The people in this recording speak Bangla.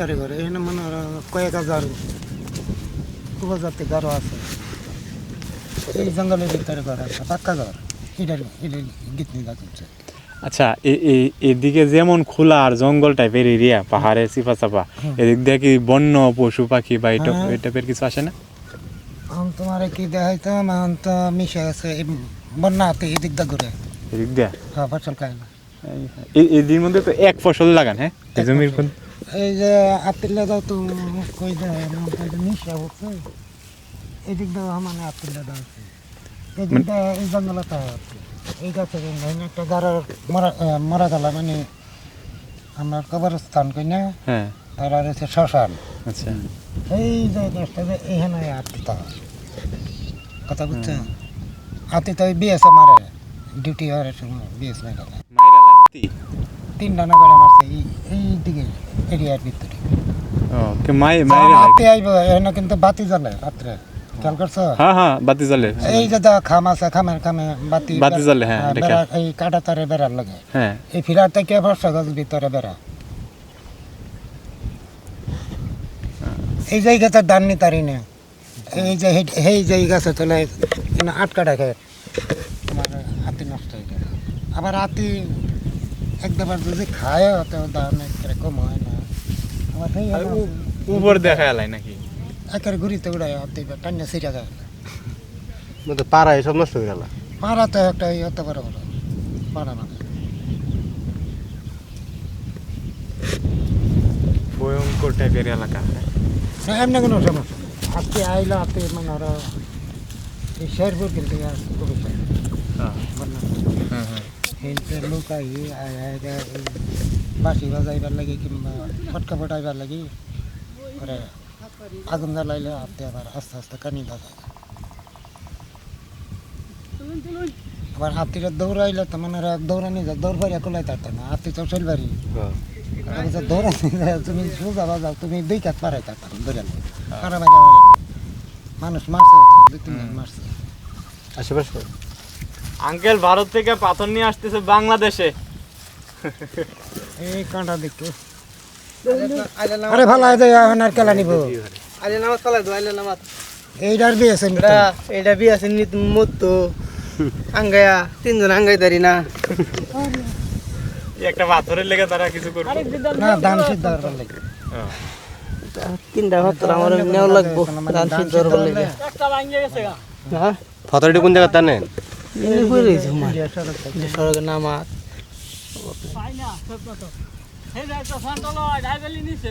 ঘরে এখানে মনে হয় কয়েক হাজার উপজাতি ঘর আছে। এই জঙ্গলের ভিতরে ঘর আছে, পাক্কা ঘর। এটার গীত নিয়ে চলছে। আচ্ছা, এদিকে যেমন খোলা আর জঙ্গল টাইপের এরিয়া, পাহাড়ের চিপা চাপা, এদিক দিয়ে কি বন্য পশু পাখি বা এই টাইপের কিছু আসে না? এখন তোমার কি দেখাইতাম, এখন তো মিশে আছে বন্যা হাতে এদিক দা ঘুরে। এদিক দিয়ে হ্যাঁ, ফসল খায় না। এদির মধ্যে তো এক ফসল লাগান, হ্যাঁ জমির মধ্যে। এই যে আপিল্লা দাও তো কই দেয় মিশা হচ্ছে, এদিক দাও মানে আপিল্লা দাও আছে, এদিক দা এই জঙ্গলটা আছে। এই গাছে একটা গাড়ার মরা গেল মানে আমার কবরস্থান কই না। হ্যাঁ, আর হচ্ছে শ্মশান। আচ্ছা, এই যে গাছটা যে এখানে আটটা কথা বুঝছে। হাতি তো বিএস মারে, ডিউটি হওয়ার সময় বিএস মারে হাতি 3 ডানা করে মারছে এই দিকে এরিয়ার ভিতরে। হাতি আইব এখানে কিন্তু বাতি জ্বলে রাত্রে, খেয়াল করছো? হ্যাঁ, বাতি জ্বলে। এই যে খাম আছে, খামের বাতি জ্বলে। হ্যাঁ, এই কাটা তারে বেড়ার লাগে। হ্যাঁ, এই ফিরার থেকে বর্ষা গাছ ভিতরে বেড়া। এই জায়গাতে ধান নি তারি না। এই যে গাছে চলে আটকা ডাকে তোমার হাতি নষ্ট হয়ে যায়। আবার হাতি একবার যদি খায় তো দাম কম হয় না। আবার উপর দেখা এলাই নাকি একের ঘুরিতে উড়ায় হাতি টান্না সিটা যায়। পাড়া এসব নষ্ট হয়ে গেল। পাড়া তো একটা অত বড় বড় পাড়া মানে ভয়ঙ্কর টাইপের এলাকা। এমনি কোনো সমস্যা নেই। হাতি আইলো, হাতি মানে ওরা এই শেরপুর কিন্তু খুবই লোক বাঁশি বাজাইবার লাগে কিংবা ফটকা ফটাইবার লাগে ওরা আগুন জ্বালাইলে হাতে আবার আস্তে আস্তে কানি বাজায়। আবার হাতিরা দৌড়াইলে তো মানে দৌড়ানি যায়, দৌড় পারি কোলাই থাকতো না। হাতি তো চলবারি দৌড়ানি যায়, তুমি সোজা বাজাও, তুমি 2 কাত পারাই থাকতাম দৌড়ান পারা বাজা মানুষ মারছে, 2-3 জন মারছে আশেপাশে। আঙ্কেল ভারত থেকে পাথর নিয়ে আসতেছে বাংলাদেশে। এই কাঁটা দেখতে আরে ভালো আছে, এখন আর কেলা নিব। আইলে নামাজ চালাই দো, আইলে নামাজ। এইটার বিয়ে আছে এটা বি আছে নিত মতো আঙ্গায়া 3 জন আঙ্গাই দাঁড়ি না। একটা পাথরের লেগে তারা কিছু করবে না, ধান সিদ্ধ হওয়ার লাগে। 3টা পাথর আমার নেও লাগবো ধান সিদ্ধ হওয়ার লাগে। হ্যাঁ, পাথরটি কোন জায়গা তা নেন? এই হই রইছে আমার সড়কের নামাজ। Hey, that's a fun to load. I will need to.